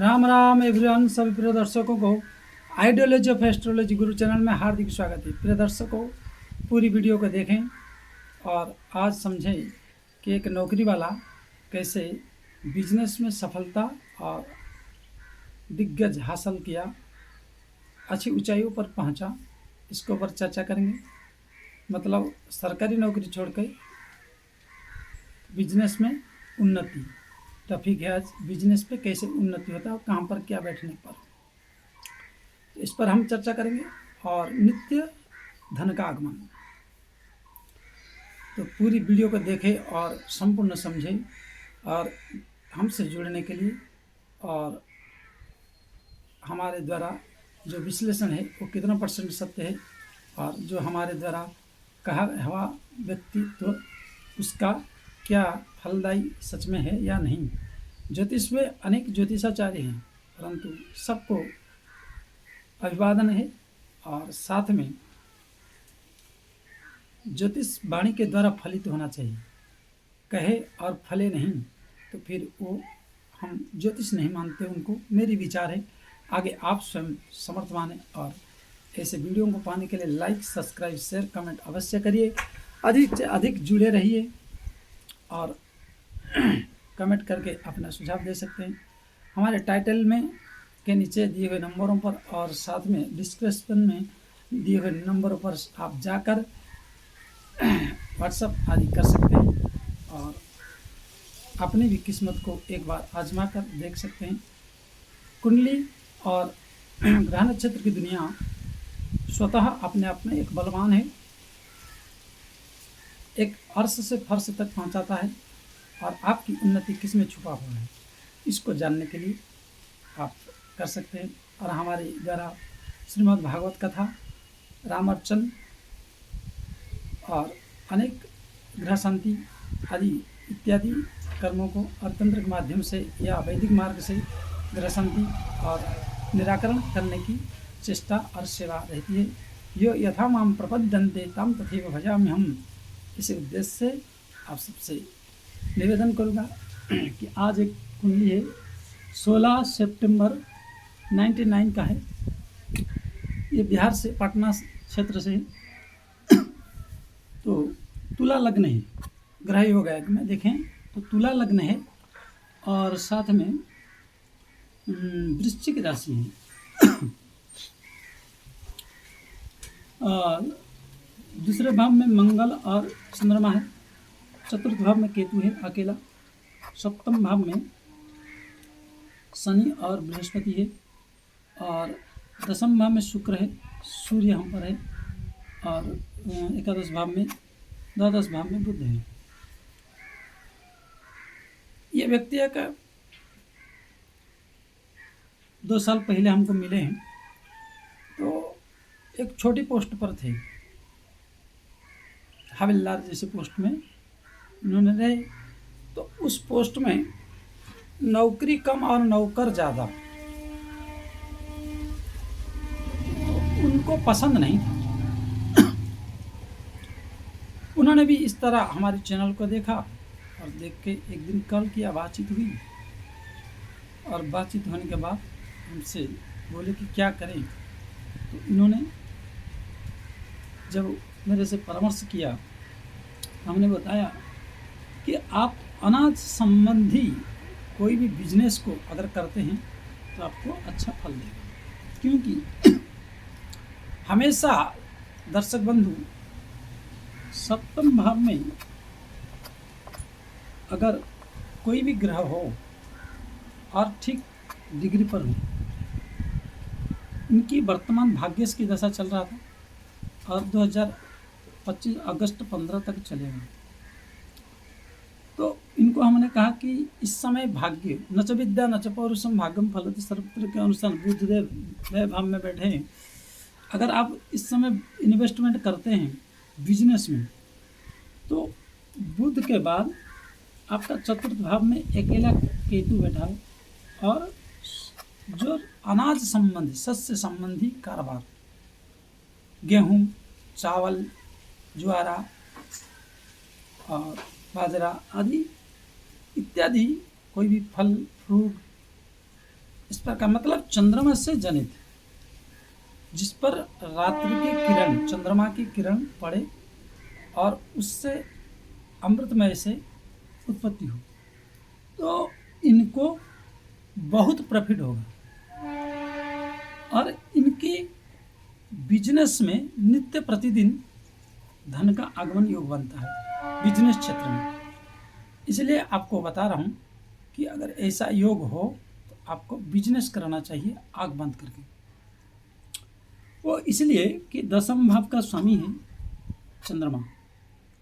Ram Ram everyone. सभी प्रिय दर्शकों को ideology of astrology Guru channel में हार्दिक स्वागत है। प्रिय दर्शकों, पूरी वीडियो को देखें और आज समझें कि एक नौकरी वाला कैसे बिजनेस में सफलता और दिग्गज हासिल किया, अच्छी ऊंचाइयों पर पहुंचा। इसके ऊपर चर्चा करेंगे। मतलब सरकारी नौकरी छोड़कर बिजनेस में उन्नति। टॉपिक है आज बिजनेस पे कैसे उन्नति होता है और कहाँ पर क्या बैठने पर, तो इस पर हम चर्चा करेंगे। और नित्य धन का आगमन, तो पूरी वीडियो को देखें और संपूर्ण समझें और हमसे जुड़ने के लिए और हमारे द्वारा जो विश्लेषण है वो कितना परसेंट सत्य है और जो हमारे द्वारा कहा हुआ व्यक्तित्व उसका क्या फलदायी सच में है या नहीं। ज्योतिष में अनेक ज्योतिषाचार्य हैं, परंतु सबको अभिवादन है और साथ में ज्योतिष वाणी के द्वारा फलित होना चाहिए। कहे और फले नहीं तो फिर वो हम ज्योतिष नहीं मानते, उनको मेरी विचार है। आगे आप स्वयं समर्थ माने और ऐसे वीडियो को पाने के लिए लाइक, सब्सक्राइब, शेयर, कमेंट अवश्य करिए। अधिक से अधिक जुड़े रहिए और कमेंट करके अपना सुझाव दे सकते हैं। हमारे टाइटल में के नीचे दिए हुए नंबरों पर और साथ में डिस्क्रिप्शन में दिए हुए नंबरों पर आप जाकर व्हाट्सएप आदि कर सकते हैं और अपनी भी किस्मत को एक बार आजमा कर देख सकते हैं। कुंडली और ग्रह नक्षत्र की दुनिया स्वतः अपने आप में एक बलवान है, एक अर्श से फर्श तक पहुंचाता है और आपकी उन्नति किस में छुपा हुआ है इसको जानने के लिए आप कर सकते हैं। और हमारे द्वारा श्रीमद् भागवत कथा, रामार्चन और अनेक ग्रह शांति आदि इत्यादि कर्मों को और तंत्र के माध्यम से या वैदिक मार्ग से ग्रह शांति और निराकरण करने की चेष्टा और सेवा रहती है। यो यथा माम प्रपद्यन्ते ताम तथैव भजामि हम। इसी उद्देश्य से आप सबसे निवेदन करूँगा कि आज एक कुंडली है 16 सितंबर 99 का है। ये बिहार से पटना क्षेत्र से तो तुला लग्न है। ग्रह योग है में देखें तो तुला लग्न है और साथ में वृश्चिक राशि है और दूसरे भाव में मंगल और चंद्रमा है। चतुर्थ भाव में केतु है अकेला। सप्तम भाव में शनि और बृहस्पति है और दसम भाव में शुक्र है, सूर्य यहाँ पर है और एकादश भाव में, द्वादश भाव में बुध है। ये व्यक्ति का 2 साल पहले हमको मिले हैं, तो एक छोटी पोस्ट पर थे, हवलदार जैसे पोस्ट में उन्होंने रहे। तो उस पोस्ट में नौकरी कम और नौकर ज़्यादा, उनको पसंद नहीं था। उन्होंने भी इस तरह हमारे चैनल को देखा और देख के एक दिन कॉल किया, बातचीत हुई और बातचीत होने के बाद हमसे बोले कि क्या करें। तो इन्होंने जब मेरे से परामर्श किया, हमने बताया कि आप अनाज संबंधी कोई भी बिजनेस को अगर करते हैं तो आपको अच्छा फल देगा। क्योंकि हमेशा दर्शक बंधु सप्तम भाव में अगर कोई भी ग्रह हो और ठीक डिग्री पर हो, इनकी वर्तमान भाग्यश की दशा चल रहा था और 2025 अगस्त 15 तक चलेगा। तो इनको हमने कहा कि इस समय भाग्य नच विद्या नच पौरुषम भाग्यम फलति सर्वत्र के अनुसार बुधदेव वह भाव में बैठे हैं। अगर आप इस समय इन्वेस्टमेंट करते हैं बिजनेस में तो बुध के बाद आपका चतुर्थ भाव में अकेला केतु बैठा है और जो अनाज संबंधी, शस्य संबंधी कारोबार, गेहूं, चावल, ज्वारा और बाजरा आदि इत्यादि, कोई भी फल फ्रूट इस प्रकार मतलब चंद्रमा से जनित, जिस पर रात्रि की किरण, चंद्रमा की किरण पड़े और उससे अमृतमय से उत्पत्ति हो, तो इनको बहुत प्रॉफिट होगा और इनकी बिजनेस में नित्य प्रतिदिन धन का आगमन योग बनता है बिजनेस क्षेत्र में। इसलिए आपको बता रहा हूँ कि अगर ऐसा योग हो तो आपको बिजनेस करना चाहिए आग बंद करके। वो इसलिए कि दसम भाव का स्वामी है चंद्रमा,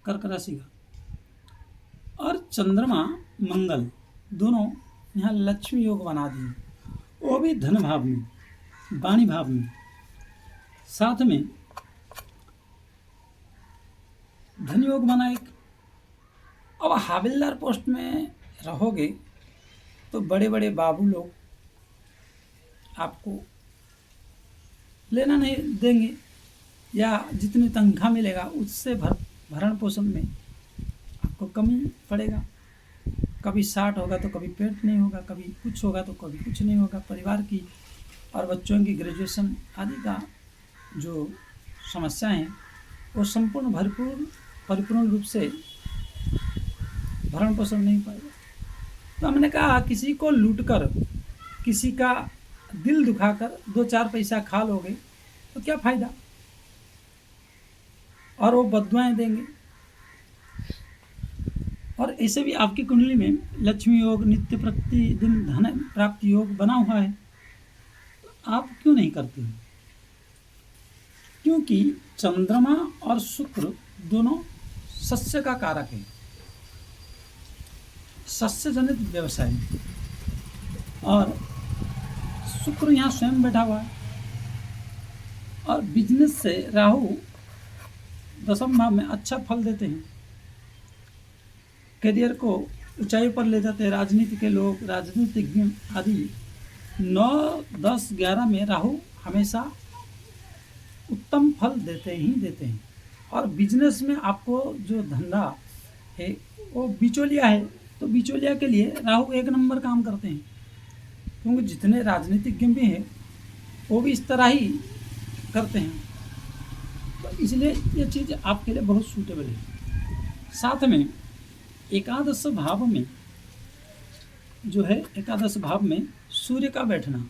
कर्क राशि का, और चंद्रमा मंगल दोनों यहाँ लक्ष्मी योग बना दिए, वो भी धन भाव में, वाणी भाव में, साथ में धन योग बना एक। अब हवलदार पोस्ट में रहोगे तो बड़े बड़े बाबू लोग आपको लेना नहीं देंगे, या जितनी तनख्वाह मिलेगा उससे भरण पोषण में आपको कमी पड़ेगा। कभी 60 होगा तो कभी पेट नहीं होगा, कभी कुछ होगा तो कभी कुछ नहीं होगा। परिवार की और बच्चों की ग्रेजुएशन आदि का जो समस्याएं हैं वो संपूर्ण परिपूर्ण रूप से भरण पोषण नहीं पाएगा। तो हमने कहा किसी को लूटकर, किसी का दिल दुखाकर 2-4 पैसा खा लोगे तो क्या फायदा, और वो बद्दुआएं देंगे। और ऐसे भी आपकी कुंडली में लक्ष्मी योग, नित्य प्रतिदिन धन प्राप्ति योग बना हुआ है, तो आप क्यों नहीं करते हो? क्योंकि चंद्रमा और शुक्र दोनों सस्य का कारक है, सस्य जनित व्यवसाय, और शुक्र यहाँ स्वयं बैठा हुआ है। और बिजनेस से राहु दसम भाव में अच्छा फल देते हैं, करियर को ऊंचाई पर ले जाते हैं। राजनीति के लोग, राजनीतिज्ञ आदि 9, 10, 11 में राहु हमेशा उत्तम फल देते ही देते हैं। और बिजनेस में आपको जो धंधा है वो बिचौलिया है, तो बिचौलिया के लिए राहु 1 नंबर काम करते हैं, क्योंकि जितने राजनीतिज्ञ भी हैं वो भी इस तरह ही करते हैं। तो इसलिए ये चीज़ आपके लिए बहुत सूटेबल है। साथ में एकादश भाव में जो है, एकादश भाव में सूर्य का बैठना,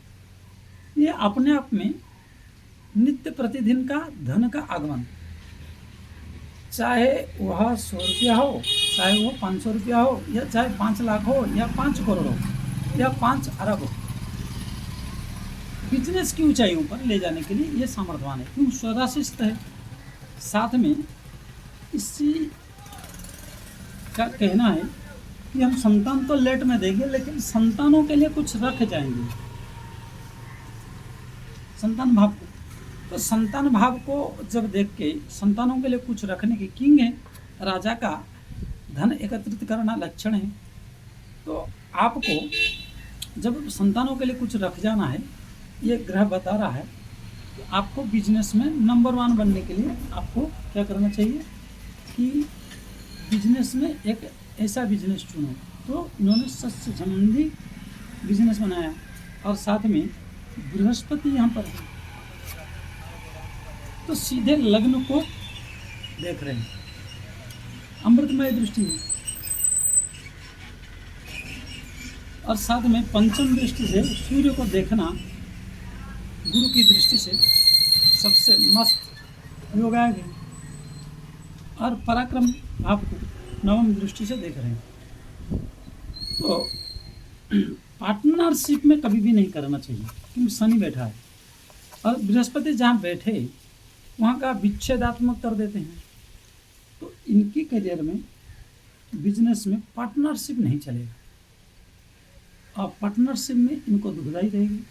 ये अपने आप में नित्य प्रतिदिन का धन का आगमन, चाहे वह 100 रुपया हो, चाहे वो 500 रुपया हो, या चाहे 5 लाख हो, या 5 करोड़ हो, या 5 अरब हो, बिजनेस की ऊंचाइयों पर ले जाने के लिए ये सामर्थ्यवान है, क्योंकि स्वराशिस्त है। साथ में इसी का कहना है कि हम संतान तो लेट में देंगे, लेकिन संतानों के लिए कुछ रख जाएंगे संतान भाव को। तो संतान भाव को जब देख के संतानों के लिए कुछ रखने की, किंग है राजा का धन एकत्रित करना लक्षण है, तो आपको जब संतानों के लिए कुछ रख जाना है, ये ग्रह बता रहा है, तो आपको बिजनेस में नंबर 1 बनने के लिए आपको क्या करना चाहिए कि बिजनेस में एक ऐसा बिजनेस चुनो। तो इन्होंने सस्य संबंधी बिजनेस बनाया, और साथ में बृहस्पति यहाँ पर है, तो सीधे लग्न को देख रहे हैं, अमृतमय दृष्टि है। और साथ में पंचम दृष्टि से सूर्य को देखना गुरु की दृष्टि से सबसे मस्त योग आ गया। और पराक्रम भाव को नवम दृष्टि से देख रहे हैं, तो पार्टनरशिप में कभी भी नहीं करना चाहिए, क्योंकि शनि बैठा है और बृहस्पति जहाँ बैठे वहाँ का विच्छेदात्मक कर देते हैं। तो इनकी करियर में, बिजनेस में पार्टनरशिप नहीं चलेगा, और पार्टनरशिप में इनको दुखदाई रहेगी।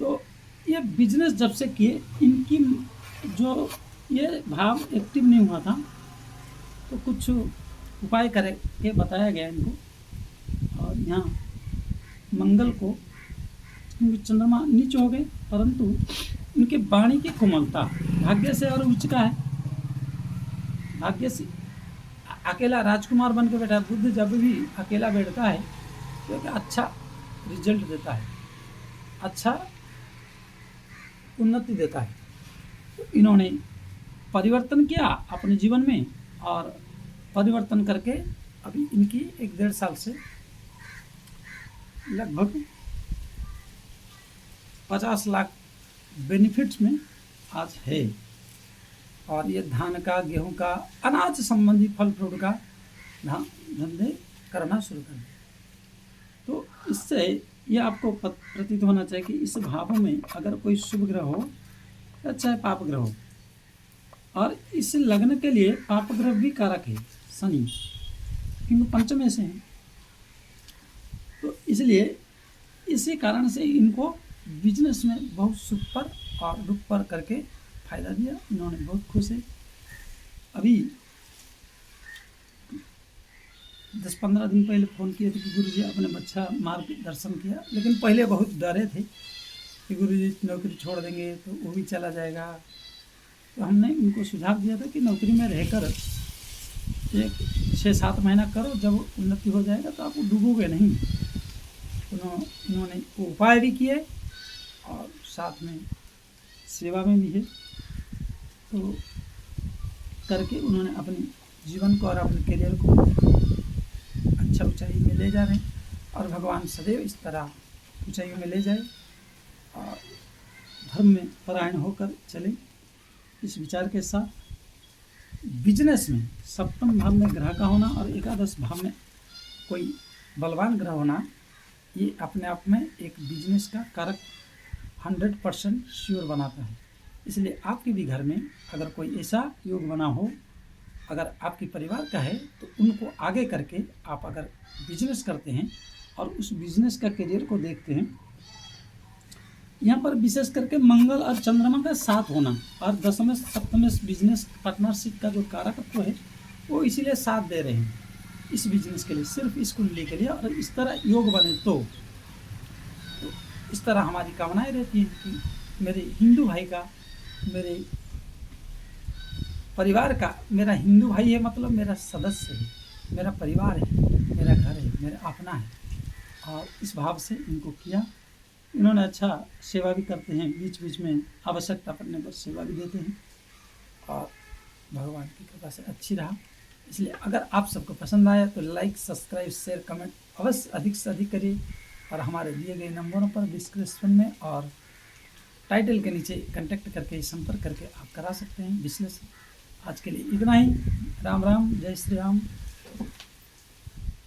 तो ये बिजनेस जब से किए, इनकी जो ये भाव एक्टिव नहीं हुआ था, तो कुछ उपाय करके बताया गया इनको। और यहाँ मंगल को, क्योंकि चंद्रमा नीचे हो गए, परंतु इनके वाणी की कोमलता भाग्य से और उच्च का है। भाग्य से अकेला राजकुमार बन के बैठा, बुद्ध जब भी अकेला बैठता है तो एक अच्छा रिजल्ट देता है। अच्छा उन्नति देता है। तो इन्होंने परिवर्तन किया अपने जीवन में, और परिवर्तन करके अभी इनकी 1-1.5 साल से लगभग 50 लाख बेनिफिट्स में आज है। और ये धान का, गेहूं का, अनाज संबंधी फल फ्रूट का धंधे करना शुरू कर दिया। तो इससे ये आपको प्रतीत होना चाहिए कि इस भाव में अगर कोई शुभ ग्रह हो या चाहे पाप ग्रह हो, और इस लग्न के लिए पाप ग्रह भी कारक है शनि, क्योंकि पंचम से हैं। तो इसलिए इसी कारण से इनको बिजनेस में बहुत सुख पर और दुख पर करके फायदा दिया। इन्होंने बहुत खुश है। अभी 10-15 दिन पहले फ़ोन किए थे कि गुरुजी आपने अच्छा मार्गदर्शन किया, लेकिन पहले बहुत डरे थे कि गुरुजी नौकरी छोड़ देंगे तो वो भी चला जाएगा। तो हमने उनको सुझाव दिया था कि नौकरी में रहकर 6-7 महीना करो, जब उन्नति हो जाएगा तो आप डूबोगे नहीं। उन्होंने उपाय भी किए और साथ में सेवा में भी है। तो करके उन्होंने अपने जीवन को और अपने करियर को अच्छा ऊंचाई में ले जा रहे हैं, और भगवान सदैव इस तरह ऊंचाइयों में ले जाए और धर्म में परायण होकर चले। इस विचार के साथ बिजनेस में सप्तम भाव में ग्रह का होना और एकादश भाव में कोई बलवान ग्रह होना, ये अपने आप में एक बिजनेस का कारक 100% श्योर बनाता है। इसलिए आपके भी घर में अगर कोई ऐसा योग बना हो, अगर आपके परिवार का है, तो उनको आगे करके आप अगर बिजनेस करते हैं और उस बिजनेस का करियर को देखते हैं, यहाँ पर विशेष करके मंगल और चंद्रमा का साथ होना और दशम सप्तम बिजनेस पार्टनरशिप का जो कारकत्व है वो इसीलिए साथ दे रहे हैं इस बिजनेस के लिए, सिर्फ इस कुंडली के लिए। और इस तरह योग बने तो इस तरह हमारी कामनाएं रहती हैं कि मेरे हिंदू भाई का, मेरे परिवार का, मेरा हिंदू भाई है मतलब मेरा सदस्य है, मेरा परिवार है, मेरा घर है, मेरा अपना है। और इस भाव से इनको किया। इन्होंने अच्छा सेवा भी करते हैं, बीच बीच में आवश्यकता पड़ने पर सेवा भी देते हैं, और भगवान की कृपा से अच्छी रहा। इसलिए अगर आप सबको पसंद आया तो लाइक, सब्सक्राइब, शेयर, कमेंट अवश्य अधिक से अधिक करिए, और हमारे दिए गए नंबरों पर डिस्क्रिप्शन में और टाइटल के नीचे कांटेक्ट करके, संपर्क करके आप करा सकते हैं विश्लेषण। आज के लिए इतना ही। राम राम, जय श्री राम।